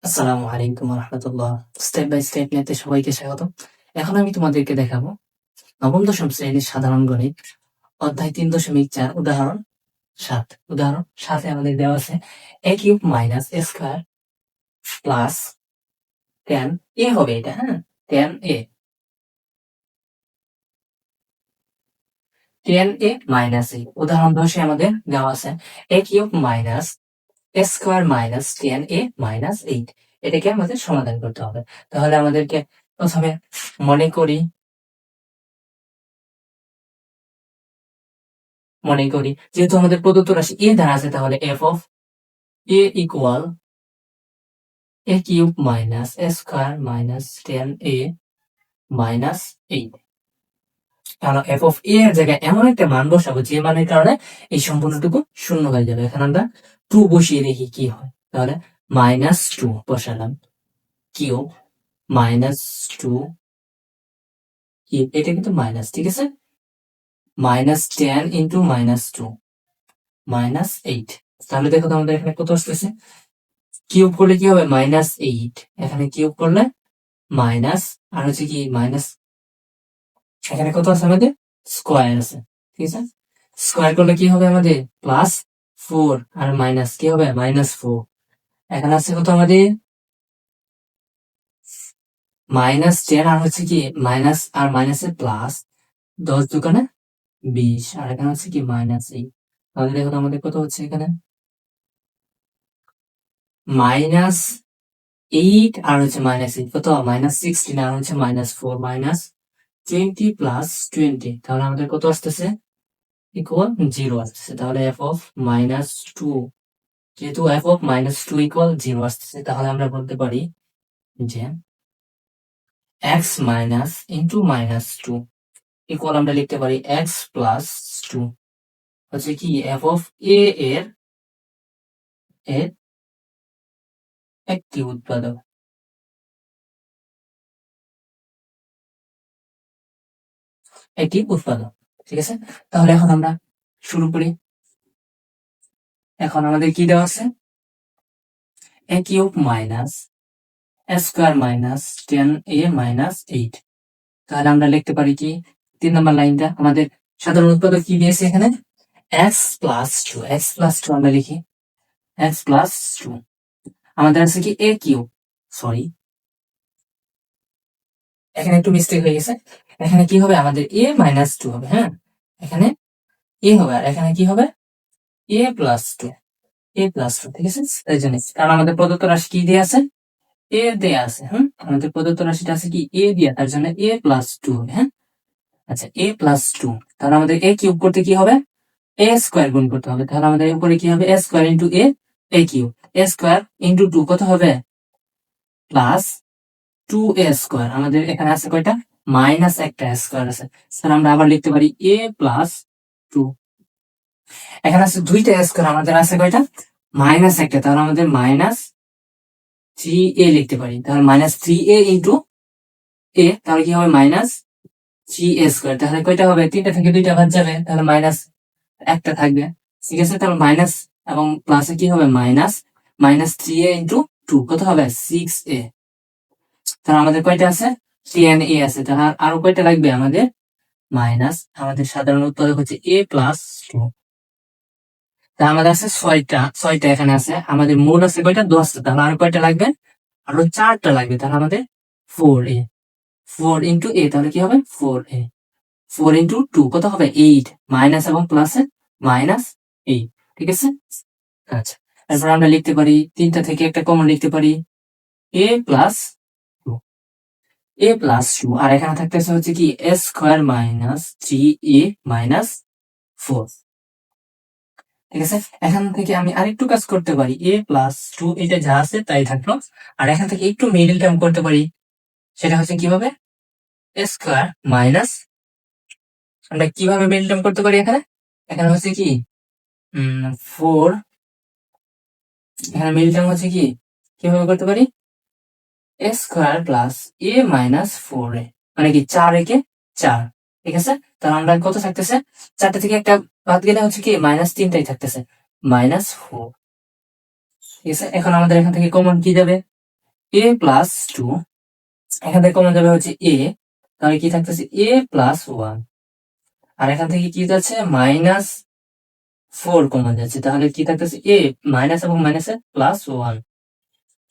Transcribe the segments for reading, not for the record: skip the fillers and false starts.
আসসালামু আলাইকুম রহমতুল্লাহ। Step by step নিতে সবাইকে স্বাগত। এখন আমি তোমাদেরকে দেখাবো নবম দশম শ্রেণীর সাধারণ গণিত অধ্যায় 3.4 উদাহরণ 7। উদাহরণ 7 আমাদের দেওয়া আছে a cube minus a square plus 10a হবে এটা, হ্যাঁ, 10a মাইনাস a। উদাহরণ 10 আমাদের দেওয়া আছে a cube minus a square minus 10a minus 8। এটাকে আমাদের সমাধান করতে হবে। তাহলে আমাদেরকে প্রথমে মনে করি যেহেতু আমাদের প্রদত্ত রাশি a দ্বারা আছে, তাহলে f of a equal a cube minus a square minus 10a minus 8। কারণ f অফ a এর জায়গায় এমন একটা মান বসাবো যে মানের কারণে এই সম্পূর্ণটুকু শূন্য হয়ে যাবে। এখানে আমরা 2 বসিয়ে দেখি কি হয়। তাহলে -2 বসালাম, কিউব -2 কিউব, এটা কিন্তু মাইনাস, ঠিক আছে, -10 ইন্টু -2 -8। তাহলে দেখো তো আমাদের এখানে কত আসতেছে। কিউব করলে কি হবে? -8। এখানে কিউব করলে মাইনাস, আর হচ্ছে কি মাইনাস, এখানে কত আছে আমাদের? স্কোয়ার আছে, ঠিক আছে। স্কোয়ার করলে কি হবে আমাদের? +4, আর মাইনাস কি হবে? -4। এখানে আছে কত আমাদের? -10, আর হচ্ছে কি মাইনাস, আর মাইনাসে প্লাস, 10 দুগুণে 20, আর এখানে হচ্ছে কি -8। তাহলে দেখো তো আমাদের কত হচ্ছে এখানে? -8 আর হচ্ছে -8 কত? -16, আর হচ্ছে -4, -20 প্লাস 20। তাহলে আমাদের কত আসতেছে? ইকুয়াল 0 আসতেছে। তাহলে f অফ -2, যেহেতু f অফ -2 ইকুয়াল 0 আসতেছে, তাহলে আমরা বলতে পারি যে x মাইনাস ইন্টু -2 ইকুয়াল আমরা লিখতে পারি x প্লাস 2 হচ্ছে কি f অফ a এর এর একটি উৎপাদক। ঠিক আছে। তাহলে এখন আমরা শুরু করি। এখন আমাদের কি দেওয়া আছে? a cube minus a square minus 10a minus 8। তাহলে আমরা লিখতে পারি কি 3 নম্বর লাইনটা আমাদের সাধারণ উৎপাদক কি দিয়েছে এখানে? x প্লাস 2, আমরা লিখি x প্লাস 2। আমাদের আছে কি a কিউব, সরি এখানে একটু মিস্টেক হয়ে গেছে। এখানে কি হবে আমাদের? a মাইনাস 2 হবে, হ্যাঁ, এখানে a হবে, আর এখানে কি হবে? a প্লাস 2, ঠিক আছে। তাই জন্য, কারণ আমাদের প্রদত্ত রাশি কি দিয়ে আছে? a দেয়া আছে, হ্যাঁ, আমাদের প্রদত্ত রাশিটা আছে কি a দিয়া, তার জন্য a প্লাস 2 হবে, হ্যাঁ। আচ্ছা, a প্লাস 2, তাহলে আমাদের a কিউব করতে কি হবে? a স্কয়ার গুণ করতে হবে। তাহলে আমাদের উপরে কি হবে? a square into a cube, a square into 2 কত হবে? Plus 2a square. আমাদের এখানে আছে কয়টা? মাইনাস একটা স্কয়ার আছে। তাহলে আমরা আবার লিখতে পারি a প্লাস 2। এখানে আছে দুইটা স্কয়ার, আমাদের আছে কয়টা? মাইনাস একটা, তাহলে আমাদের -3a লিখতে পারি। তাহলে -3a ইন্টু a, তাহলে কি হবে? -3a square. তাহলে কয়টা হবে? 3টা থেকে 2টা বাদ যাবে, তাহলে মাইনাস একটা থাকবে, ঠিক আছে। তাহলে মাইনাস এবং প্লাসে কি হবে? -3a ইন্টু 2 কত হবে? 6a। তাহলে আমাদের কয়টা আছে? 10a আছে। তাহলে আরো কয়টা লাগবে আমাদের? মাইনাস, আমাদের সাধারণ উৎপাদক হচ্ছে a প্লাস 2। তা আমাদের আছে ছয়টা এখানে আছে। আমাদের মোট আছে কয়টা? 10টা। তাহলে আরো কয়টা লাগবে? আরো 4টা লাগবে। তাহলে আমাদের 4a, 4 ইন্টু a, তাহলে কি হবে? 4a। 4 ইন্টু 2 কত হবে? 8। মাইনাস এবং প্লাসে -8, ঠিক আছে। আচ্ছা, তারপর আমরা লিখতে পারি 3টা থেকে একটা কমন লিখতে পারি a প্লাস 2, আর এখানে থাকতেছে হচ্ছে কি a square minus 3a minus 4, ঠিক আছে। এখান থেকে আমি আরেকটু কাজ করতে পারি, a প্লাস 2 এটা যা আছে তাই থাকলো। আর এখান থেকে একটু মিডল টার্ম করতে পারি, সেটা হচ্ছে কিভাবে? a স্কয়ার মাইনাস, আমরা কিভাবে মিডল টার্ম করতে পারি? এখানে এখানে হচ্ছে কি 4, এখানে মিডল টার্ম হচ্ছে কি কিভাবে করতে পারি? a square plus a minus 4a, মানে কি 4 একে 4, ঠিক আছে। তাহলে আমরা কত থাকতেছে? 4টা থেকে একটা বাদ গেলে হচ্ছে কি -3টাই থাকতেছে, -4, ঠিক আছে। এখন আমাদের এখান থেকে কমন কি যাবে? এ প্লাস টু, এখান থেকে কমন যাবে হচ্ছে এ, তাহলে কি থাকতেছে এ প্লাস ওয়ান, আর এখান থেকে কি যাচ্ছে মাইনাস ফোর কমন যাচ্ছে, তাহলে কি থাকতেছে এ মাইনাস এবং মাইনাসে প্লাস ওয়ান,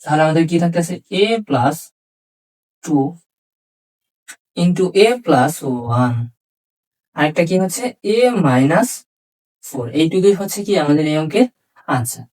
তাহলে আমাদের কি থাকতেছে এ প্লাস টু ইন্টু এ প্লাস ওয়ান, আরেকটা কি হচ্ছে এ মাইনাস ফোর, এইটুকুই হচ্ছে কি আমাদের এই অঙ্কের আনসার।